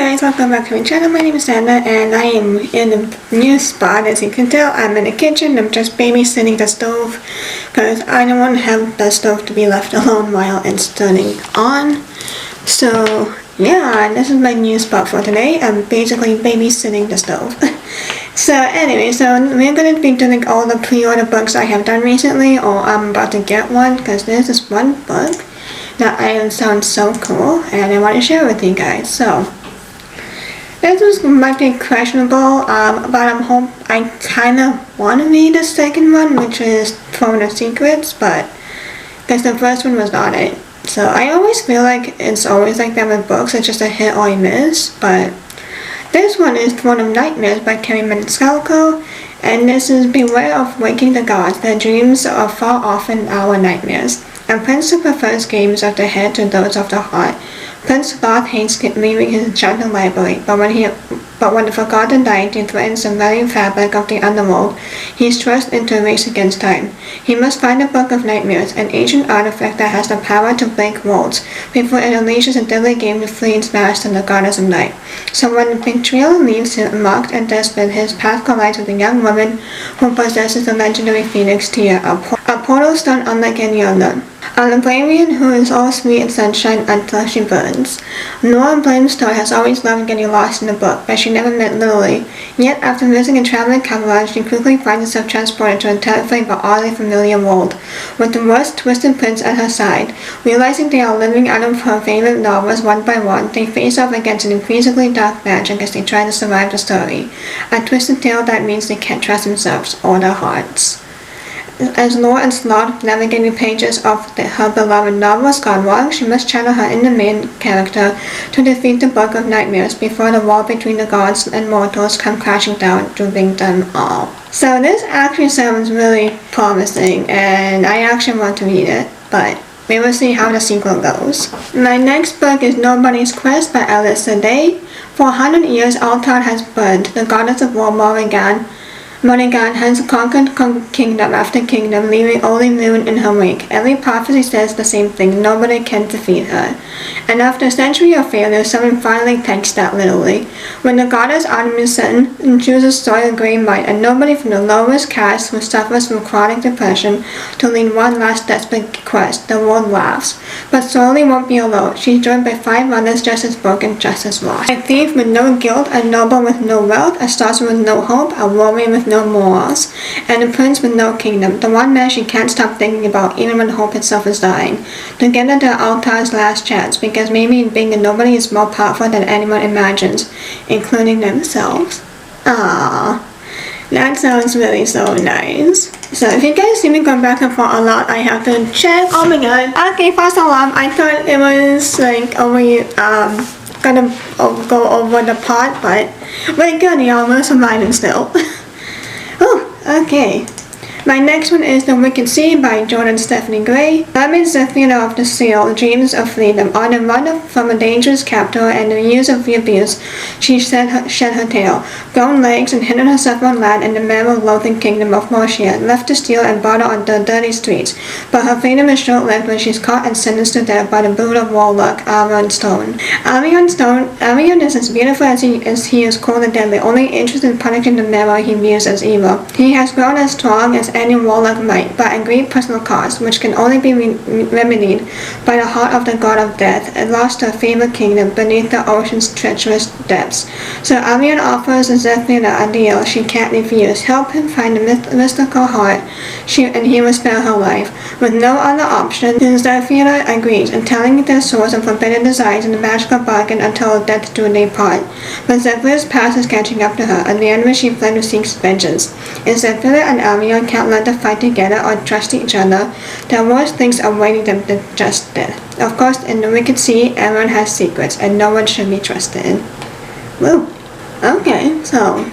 guys, welcome back to my channel. My name is Anna and I am in a new spot. As you can tell, I'm in the kitchen. I'm just babysitting the stove because I don't want to have the stove to be left alone while it's turning on. So yeah, this is my new spot for today. I'm basically babysitting the stove. So anyway, we're going to be doing all the pre-order books I have done recently, or I'm about to get one, because this is one book that sounds so cool and I want to share with you guys. So this might be questionable, but I kind of want to read the second one, which is Throne of Secrets, but because the first one was not it. So I always feel like it's always like that with books, it's just a hit or a miss, but this one is Throne of Nightmares by Carrie Maniscalco, and this is Beware of Waking the Gods, their dreams are far often our nightmares. A prince who prefers games of the head to those of the heart. Prince Loth hates leaving his enchanted library, but when the forgotten deity threatens the very fabric of the underworld, he is thrust into a race against time. He must find the Book of Nightmares, an ancient artifact that has the power to break worlds, before it unleashes a deadly game to free its master, the goddess of night. So when betrayal leaves him mocked and desperate, his path collides with a young woman who possesses the legendary phoenix tear, a portal stone unlike any other. A librarian who is all sweet and sunshine until she burns. Nora Blamstow has always loved getting lost in a book, but she never met literally. Yet, after missing a traveling cavalry, she quickly finds herself transported to a terrifying but oddly familiar world, with the worst twisted prince at her side. Realizing they are living out of her favorite novels one by one, they face off against an increasingly dark magic as they try to survive the story. A twisted tale that means they can't trust themselves or their hearts. As Laura and Sloth navigate the pages of her beloved novels gone wrong, she must channel her inner main character to defeat the Book of Nightmares before the wall between the gods and mortals come crashing down, dooming them all. So this actually sounds really promising, and I actually want to read it, but we will see how the sequel goes. My next book is Nobody's Quest by Alyssa Day. For 100 years, Altard has burned. The goddess of war, Morrigan has conquered kingdom after kingdom, leaving only ruin in her wake. Every prophecy says the same thing: nobody can defeat her. And after a century of failure, someone finally takes that literally. When the goddess Artemis chooses Sawyer Grey Might, and nobody from the lowest caste who suffers from chronic depression, to lead one last desperate quest, the world laughs. But Sorely won't be alone. She's joined by 5 others just as broken, just as lost. A thief with no guilt, a noble with no wealth, a sorcerer with no hope, a warrior with no morals, and a prince with no kingdom, the one man she can't stop thinking about even when hope itself is dying. Together they're Altard's last chance, because maybe being a nobody is more powerful than anyone imagines, including themselves. Ah, that sounds really so nice. So if you guys see me going back and forth a lot, I have to check. Oh my god. Okay, first of all, I thought it was like gonna go over the part, but we're good, y'all. We're surviving still. Okay. My next one is The Wicked Sea by Jordan Stephanie Gray. Amidst the theater of the seal, dreams of freedom. On a run from a dangerous captor and the years of abuse, she shed her tail, grown legs, and hidden herself on land in the marrow-loathing kingdom of Morcia, left to steal and barter on the dirty streets. But her freedom is short-lived when she's caught and sentenced to death by the brutal warlock Arion Stone. Arion is as beautiful as he is cold and deadly, only interested in punishing the marrow he views as evil. He has grown as strong as any warlock might, but at great personal cost, which can only be remedied by the heart of the god of death, and lost her favorite kingdom beneath the ocean's treacherous depths. So Arion offers Zephyra a deal she can't refuse: help him find the mystical heart, and he will spare her life. With no other option, Zephyra agrees, and telling their souls and forbidden desires in the magical bargain until death do they part. But Zephyra's past is catching up to her, and the enemy she fled to seek vengeance. If Zephyra and Arion can't learn to fight together or trust each other, there are worse things awaiting them than just death. Of course, in the Wicked Sea, everyone has secrets, and no one should be trusted. Woo. Okay, so,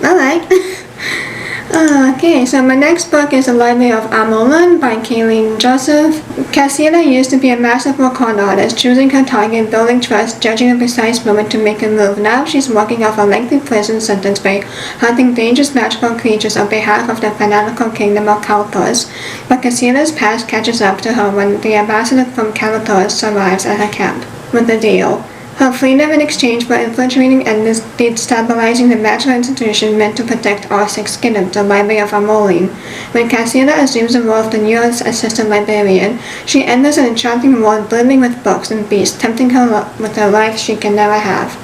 alright. Okay, so my next book is The Library of Amolan by Kayleen Joseph. Cassandra used to be a masterful con artist, choosing her target, building trust, judging the precise moment to make a move. Now she's walking off a lengthy prison sentence by hunting dangerous magical creatures on behalf of the fanatical kingdom of Kalthus. But Cassandra's past catches up to her when the ambassador from Kalthus arrives at her camp with a deal. Her freedom in exchange for infiltrating and destabilizing the magical institution meant to protect all 6 kingdoms, the Library of Amoline. When Cassandra assumes the role of the U.S. Assistant Librarian, she enters an enchanting world brimming with books and beasts, tempting her with a life she can never have.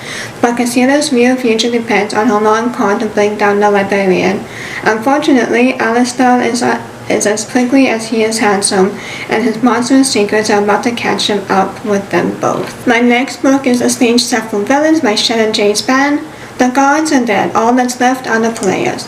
But Cassandra's real future depends on her long call to bring down the Librarian. Unfortunately, Alistair is as prickly as he is handsome, and his monstrous secrets are about to catch him up with them both. My next book is A Stage Set for Villains by Shannon J. Spann. The gods are dead, all that's left are the players.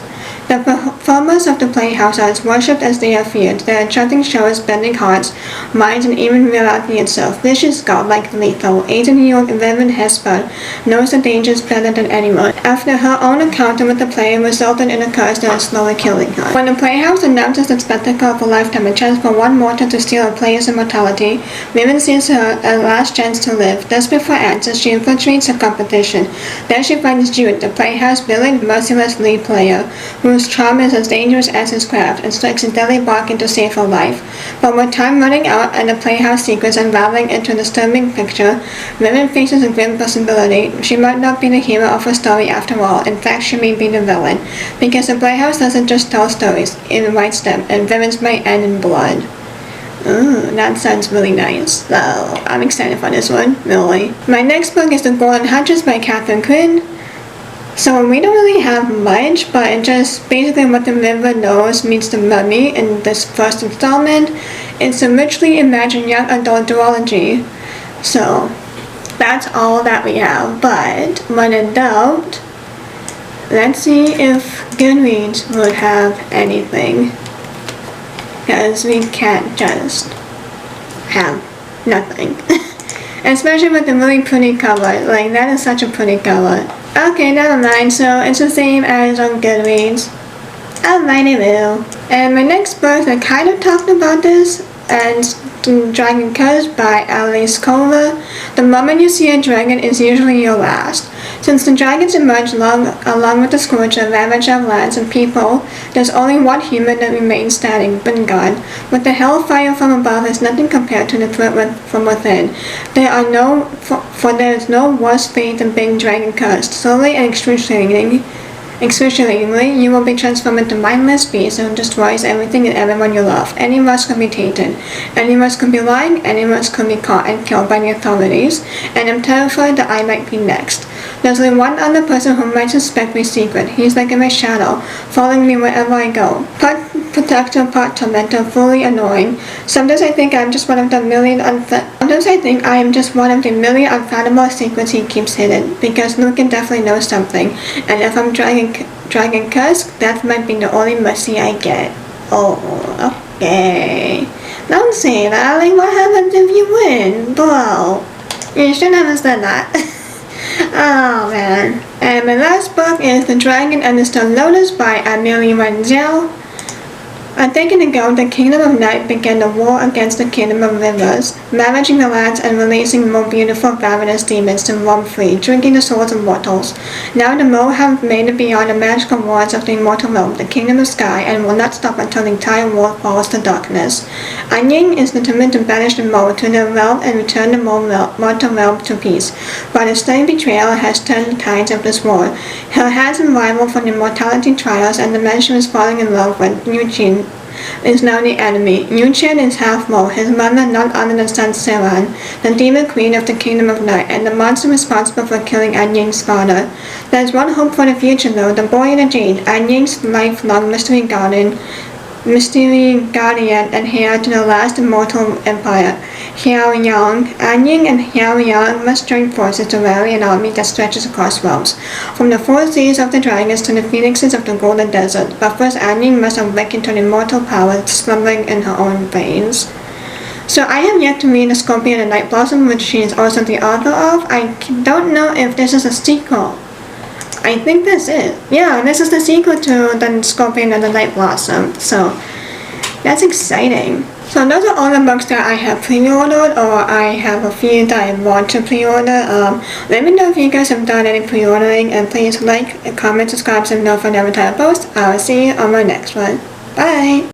The performers of the playhouse are as worshipped as they are feared. Their enchanting show is bending hearts, minds, and even reality itself. Vicious, godlike, lethal. 18-year-old Vivian Hesper knows the dangers better than anyone, after her own encounter with the player resulted in a curse that is slowly killing her. When the playhouse announces the spectacle of a lifetime, a chance for one mortal to steal a player's immortality, Vivian sees her a last chance to live. Desperate for answers, she infiltrates the competition. There she finds Jude, the playhouse villain, merciless lead player, whose charm is as dangerous as his craft, and strikes a deadly bargain to save her life. But with time running out and the playhouse secrets unraveling into a disturbing picture, Vivian faces a grim possibility. She might not be the hero of her story after all. In fact, she may be the villain, because the playhouse doesn't just tell stories, it writes them, and villains might end in blood. Ooh, that sounds really nice. So, I'm excited for this one, really. My next book is The Golden Hatches by Catherine Quinn. So we don't really have much, but it's just basically what the river knows meets the mummy in this first installment. It's a richly imagined young adult duology. So that's all that we have, but when in doubt, let's see if Goodreads would have anything. Because we can't just have nothing. Especially with the really pretty cover. Like, that is such a pretty cover. Okay, never mind. So it's the same as on Goodreads. Alrighty, will. And my next book, I kind of talked about this, and Dragon Curse by Alice Culver. The moment you see a dragon is usually your last. Since the dragons emerged along with the scourge that ravaged our lands and people, there's only one human that remains standing, Bengard. With the hellfire from above is nothing compared to the threat from within. For there is no worse fate than being dragon cursed. Slowly and excruciatingly, you will be transformed into mindless beasts who destroys everything and everyone you love. Any of us could be tainted. Any of us could be lying. Any of us could be caught and killed by the authorities. And I'm terrified that I might be next. There's only one other person who might suspect my secret. He's like in my shadow, following me wherever I go. Part protector, part tormentor, fully annoying. Sometimes I think I'm just one of the million unfathomable secrets he keeps hidden, because Lucan definitely knows something, and if I'm Dragon Curse, that might be the only mercy I get. Oh, okay. Don't say that. Like, what happens if you win? Bro, you shouldn't have said that. Oh man. And my last book is The Dragon and the Stone Lotus by Amelie Wenzel. A decade ago, the Kingdom of Night began a war against the Kingdom of Rivers, ravaging the lands and releasing more beautiful ravenous demons to roam free, drinking the souls of mortals. Now the Mo have made it beyond the magical walls of the immortal realm, the Kingdom of Sky, and will not stop until the entire world falls to darkness. Anying is determined to banish the Mo to their realm and return the mortal realm to peace, but a stunning betrayal has turned the tides of this war. Her handsome rival from the mortality trials and the man she was falling in love with, Eugene, is now the enemy. Yuchen is half Mo, his mother none other than Sun Seran, the demon queen of the Kingdom of Night, and the monster responsible for killing Anying's father. There is one hope for the future though, the boy in the jade, Anying's lifelong mystery guardian and heir to the last immortal empire, Xiaoyang. Anying and Xiaoyang must join forces to rally an army that stretches across realms, from the four seas of the dragons to the phoenixes of the golden desert. But first, Anying must awaken to the immortal power slumbering in her own veins. So I have yet to read The Scorpion and Night Blossom, which she is also the author of. I don't know if this is a sequel. I think this is. Yeah, this is the sequel to The Scorpion and the Night Blossom. So that's exciting. So those are all the books that I have pre-ordered, or I have a few that I want to pre-order. Let me know if you guys have done any pre-ordering, and please like, comment, subscribe so you know for every time I post. I will see you on my next one. Bye!